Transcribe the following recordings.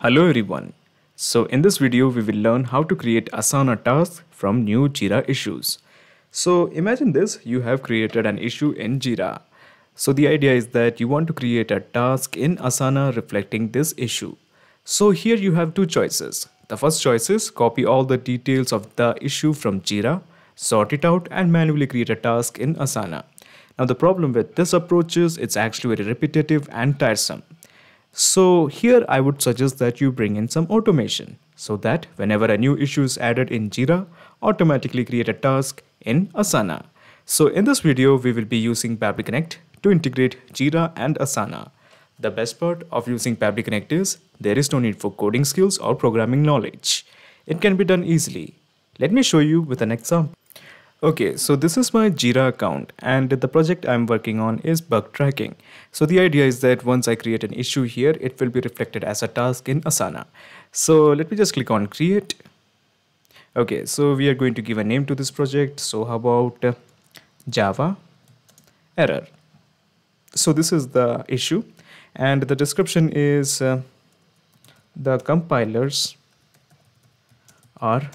Hello everyone. So in this video we will learn how to create Asana tasks from new Jira issues. So imagine this, you have created an issue in Jira. So the idea is that you want to create a task in Asana reflecting this issue. So here you have two choices. The first choice is copy all the details of the issue from Jira, sort it out and manually create a task in Asana. Now the problem with this approach is it's actually very repetitive and tiresome. So here I would suggest that you bring in some automation so that whenever a new issue is added in Jira, automatically create a task in Asana. So in this video, we will be using Pabbly Connect to integrate Jira and Asana. The best part of using Pabbly Connect is there is no need for coding skills or programming knowledge. It can be done easily. Let me show you with an example. Okay, so this is my Jira account and the project I'm working on is bug tracking. So the idea is that once I create an issue here, it will be reflected as a task in Asana. So let me just click on create. Okay, so we are going to give a name to this project. So how about Java error? So this is the issue and the description is the compilers are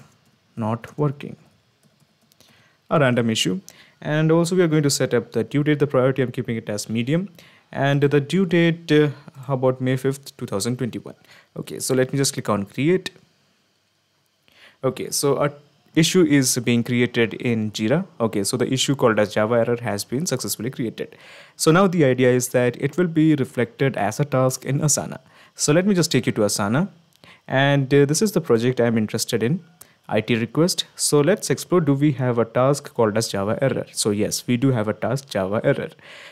not working. A random issue, and also we are going to set up the due date. The priority I'm keeping it as medium, and the due date how about May 5th 2021. Okay, so let me just click on create. Okay, so a issue is being created in Jira. Okay, so the issue called as Java error has been successfully created. So now the idea is that it will be reflected as a task in Asana. So let me just take you to Asana, and this is the project I'm interested in. IT request. So let's explore, do we have a task called as Java error? So yes, we do have a task Java error.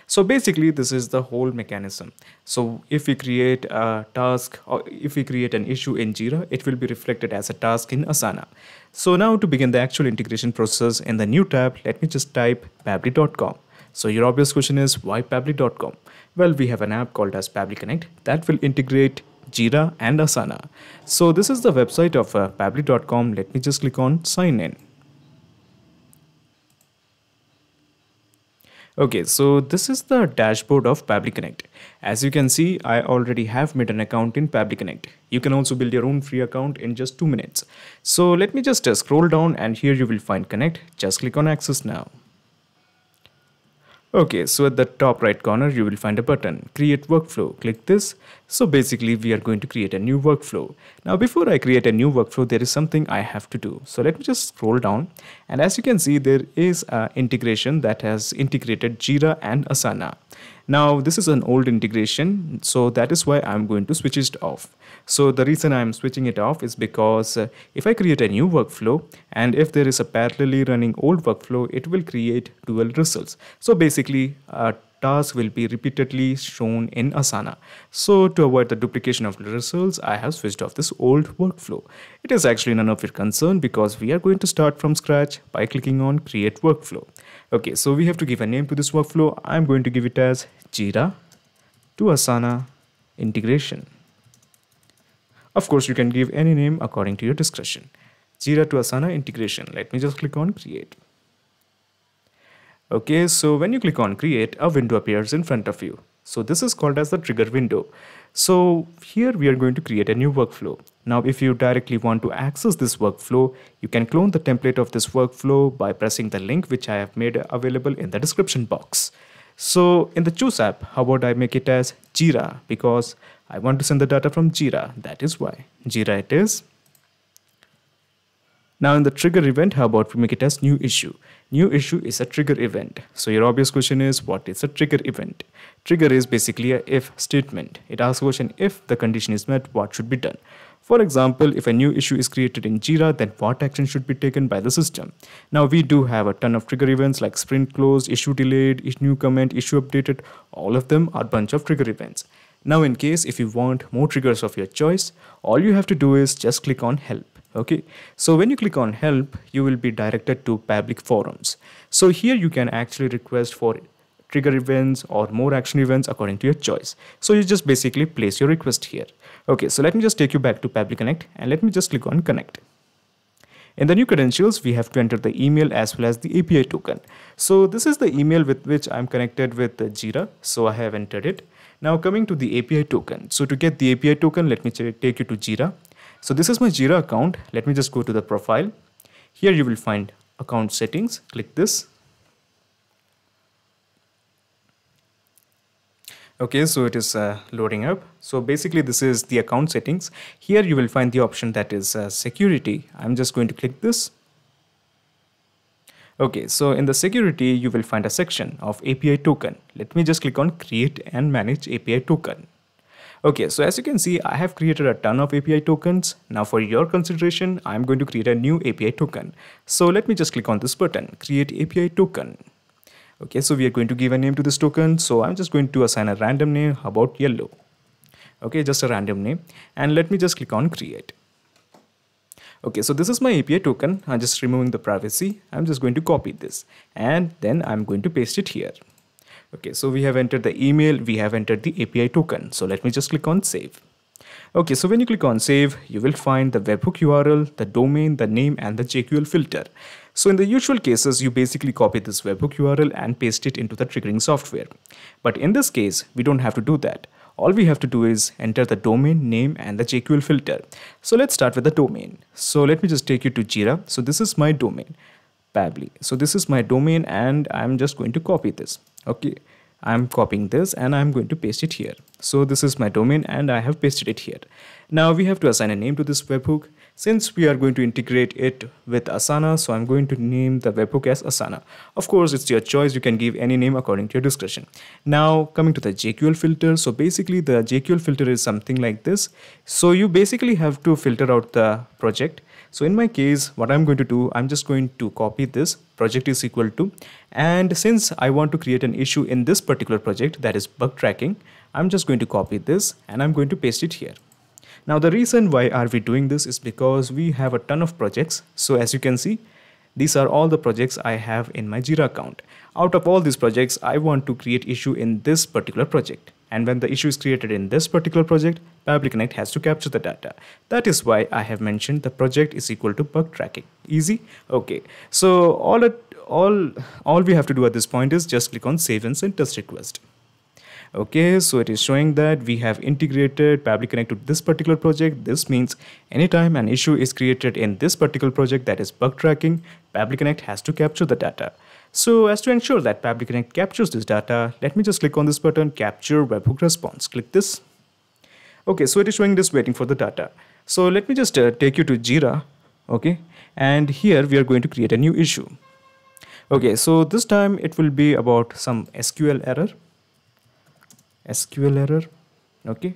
So basically this is the whole mechanism. So if we create a task or if we create an issue in Jira, it will be reflected as a task in Asana. So now to begin the actual integration process in the new tab, let me just type pabbly.com. So your obvious question is, why pabbly.com? Well, we have an app called as Pabbly Connect that will integrate Jira and Asana. So this is the website of pabbly.com. Let me just click on sign in. Okay, so this is the dashboard of Pabbly Connect. As you can see, I already have made an account in Pabbly Connect. You can also build your own free account in just 2 minutes. So let me just scroll down and here you will find Connect. Just click on access now. Okay, so at the top right corner, you will find a button, create workflow. Click this. So basically we are going to create a new workflow. Now, before I create a new workflow, there is something I have to do. So let me just scroll down. And as you can see, there is an integration that has integrated Jira and Asana. Now, this is an old integration, so that is why I'm going to switch it off. So the reason I'm switching it off is because if I create a new workflow and if there is a parallelly running old workflow, it will create dual results. So basically, a task will be repeatedly shown in Asana. So to avoid the duplication of the results, I have switched off this old workflow. It is actually none of your concern because we are going to start from scratch by clicking on create workflow. Okay, so we have to give a name to this workflow. I'm going to give it as Jira to Asana integration. Of course, you can give any name according to your discretion. Jira to Asana integration. Let me just click on create. Okay, so when you click on create, a window appears in front of you. So this is called as the trigger window. So here we are going to create a new workflow. Now, if you directly want to access this workflow, you can clone the template of this workflow by pressing the link which I have made available in the description box. So in the choose app, how about I make it as Jira because I want to send the data from Jira. That is why Jira it is. Now in the trigger event, how about we make it as new issue? New issue is a trigger event. So your obvious question is, what is a trigger event? Trigger is basically a if statement. It asks a question, if the condition is met, what should be done? For example, if a new issue is created in Jira, then what action should be taken by the system? Now we do have a ton of trigger events like sprint closed, issue delayed, issue comment, issue updated. All of them are a bunch of trigger events. Now in case if you want more triggers of your choice, all you have to do is just click on help. Okay, so when you click on help, you will be directed to public forums. So here you can actually request for trigger events or more action events according to your choice. So you just basically place your request here. Okay, so let me just take you back to Pabbly Connect and let me just click on connect. In the new credentials, we have to enter the email as well as the API token. So this is the email with which I'm connected with Jira. So I have entered it. Now coming to the API token. So to get the API token, let me take you to Jira. So this is my Jira account. Let me just go to the profile. Here you will find account settings. Click this. Okay, so it is loading up. So basically this is the account settings. Here you will find the option that is security. I'm just going to click this. Okay, so in the security, you will find a section of API token. Let me just click on create and manage API token. Okay, so as you can see, I have created a ton of API tokens. Now for your consideration, I'm going to create a new API token. So let me just click on this button, create API token. Okay, so we are going to give a name to this token. So I'm just going to assign a random name about yellow. Okay, just a random name. And let me just click on create. Okay, so this is my API token. I'm just removing the privacy. I'm just going to copy this and then I'm going to paste it here. Okay, so we have entered the email, we have entered the API token. So let me just click on save. Okay, so when you click on save, you will find the webhook URL, the domain, the name and the JQL filter. So in the usual cases, you basically copy this webhook URL and paste it into the triggering software. But in this case, we don't have to do that. All we have to do is enter the domain name and the JQL filter. So let's start with the domain. So let me just take you to Jira. So this is my domain, Pabbly. So this is my domain and I'm just going to copy this. Okay, I'm copying this and I'm going to paste it here. So this is my domain and I have pasted it here. Now we have to assign a name to this webhook. Since we are going to integrate it with Asana, so I'm going to name the webhook as Asana. Of course, it's your choice. You can give any name according to your discretion. Now coming to the JQL filter. So basically the JQL filter is something like this. So you basically have to filter out the project. So in my case, what I'm going to do, I'm just going to copy this project is equal to, and since I want to create an issue in this particular project, that is bug tracking, I'm just going to copy this and I'm going to paste it here. Now the reason why are we doing this is because we have a ton of projects. So as you can see, these are all the projects I have in my Jira account. Out of all these projects, I want to create issue in this particular project. And when the issue is created in this particular project, Pabbly Connect has to capture the data. That is why I have mentioned the project is equal to bug tracking. Easy? Okay. So all we have to do at this point is just click on save and send test request. Okay, so it is showing that we have integrated Pabbly Connect to this particular project. This means anytime an issue is created in this particular project, that is bug tracking, Pabbly Connect has to capture the data. So as to ensure that Pabbly Connect captures this data, let me just click on this button, capture webhook response. Click this. Okay, so it is showing this waiting for the data. So let me just take you to Jira. Okay, and here we are going to create a new issue. Okay, so this time it will be about some SQL error. Okay,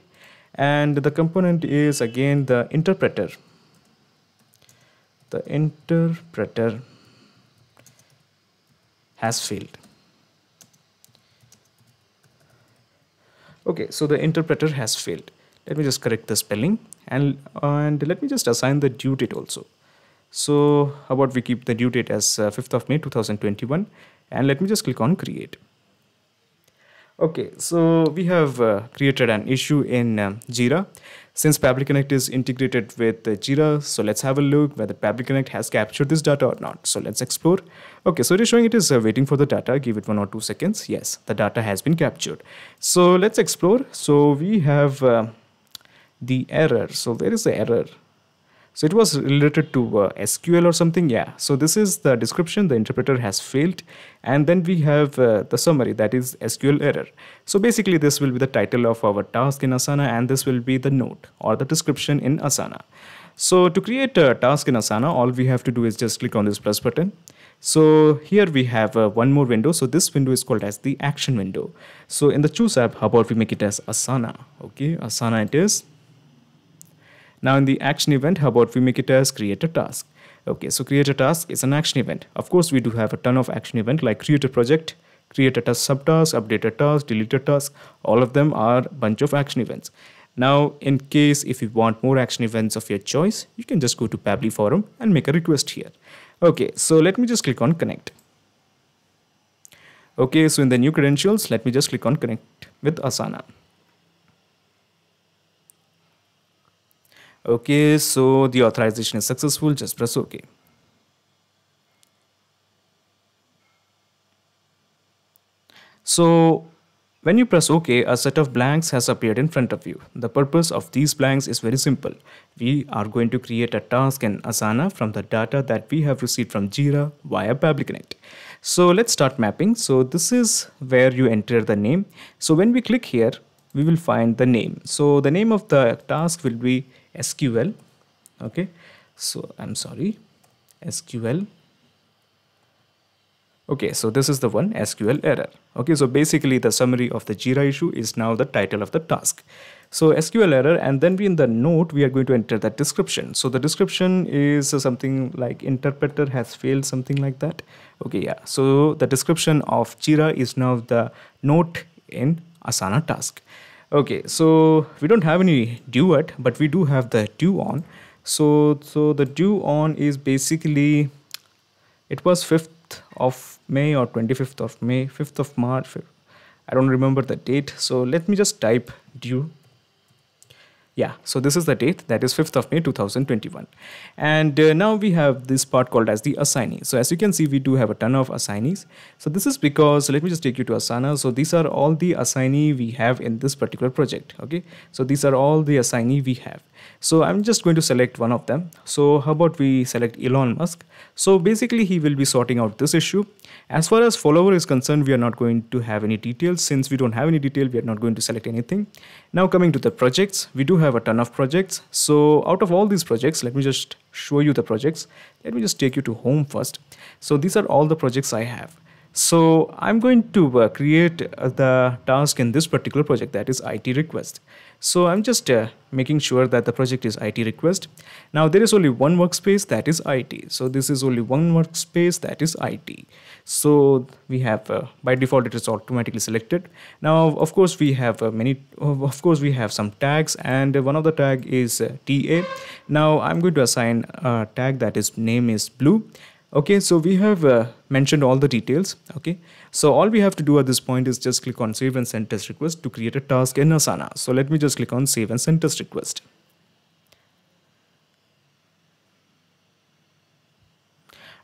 and the component is again the interpreter. The interpreter has failed. Okay, so the interpreter has failed. Let me just correct the spelling and let me just assign the due date also. So how about we keep the due date as 5th of May 2021 and let me just click on create. Okay, so we have created an issue in Jira. Since Pabbly Connect is integrated with Jira, so let's have a look whether Pabbly Connect has captured this data or not. So let's explore. Okay, so it is showing it is waiting for the data. Give it 1 or 2 seconds. Yes, the data has been captured. So let's explore. So we have the error. So where is the error? So it was related to SQL or something. Yeah. So this is the description. The interpreter has failed. And then we have the summary, that is SQL error. So basically this will be the title of our task in Asana and this will be the note or the description in Asana. So to create a task in Asana, all we have to do is just click on this plus button. So here we have one more window. So this window is called as the action window. So in the choose app, how about we make it as Asana? Okay, Asana it is. Now in the action event, how about we make it as create a task? Okay, so create a task is an action event. Of course, we do have a ton of action event like create a project, create a task subtask, update a task, delete a task. All of them are a bunch of action events. Now, in case if you want more action events of your choice, you can just go to Pabbly forum and make a request here. Okay, so let me just click on connect. Okay, so in the new credentials, let me just click on connect with Asana. Okay, so the authorization is successful. Just press OK. So When you press OK, a set of blanks has appeared in front of you. The purpose of these blanks is very simple. We are going to create a task in Asana from the data that we have received from Jira via Pabbly Connect. So let's start mapping. So this is where you enter the name. So when we click here, we will find the name. So the name of the task will be SQL. Okay, so I'm sorry, SQL. Okay, so this is the one, SQL error. Okay, so basically the summary of the Jira issue is now the title of the task. So SQL error, and then in the note we are going to enter the description. So the description is something like interpreter has failed, something like that. Okay, yeah, so the description of Jira is now the note in Asana task. Okay, so we don't have any due at, but we do have the due on. So the due on is basically, it was 5th of May or 25th of May, 5th of March. I don't remember the date. So let me just type due. Yeah, so this is the date, that is 5th of May 2021. And now we have this part called as the assignee. So as you can see, we do have a ton of assignees. So this is because, let me just take you to Asana. So these are all the assignee we have in this particular project. Okay, so these are all the assignee we have. So I'm just going to select one of them. So how about we select Elon Musk? So basically he will be sorting out this issue. As far as follower is concerned, we are not going to have any details. Since we don't have any detail, we are not going to select anything. Now coming to the projects, we do have a ton of projects. So out of all these projects, let me just show you the projects. Let me just take you to home first. So these are all the projects I have. So I'm going to create the task in this particular project, that is IT request. So I'm just making sure that the project is IT request. Now there is only one workspace, that is IT. So this is only one workspace, that is IT. So we have by default it is automatically selected. Now of course we have we have some tags, and one of the tag is TA. Now I'm going to assign a tag that is name is blue. Okay, so we have mentioned all the details. Okay, so all we have to do at this point is just click on save and send test request to create a task in Asana. So let me just click on save and send test request.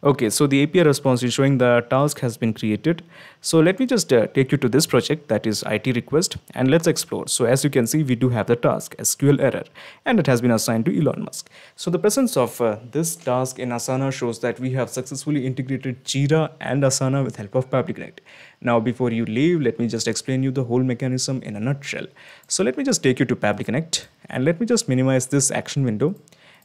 Okay, so the API response is showing the task has been created. So let me just take you to this project, that is IT request, and let's explore. So as you can see, we do have the task SQL error, and it has been assigned to Elon Musk. So the presence of this task in Asana shows that we have successfully integrated Jira and Asana with help of Pabbly Connect. Now before you leave, let me just explain you the whole mechanism in a nutshell. So let me just take you to Pabbly Connect, and let me just minimize this action window.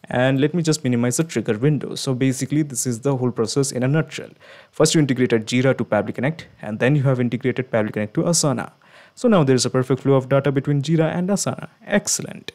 And let me just minimize the trigger window. So basically this is the whole process in a nutshell. First you integrated Jira to Pabbly Connect, and then you have integrated Pabbly Connect to Asana. So now there is a perfect flow of data between Jira and Asana. Excellent.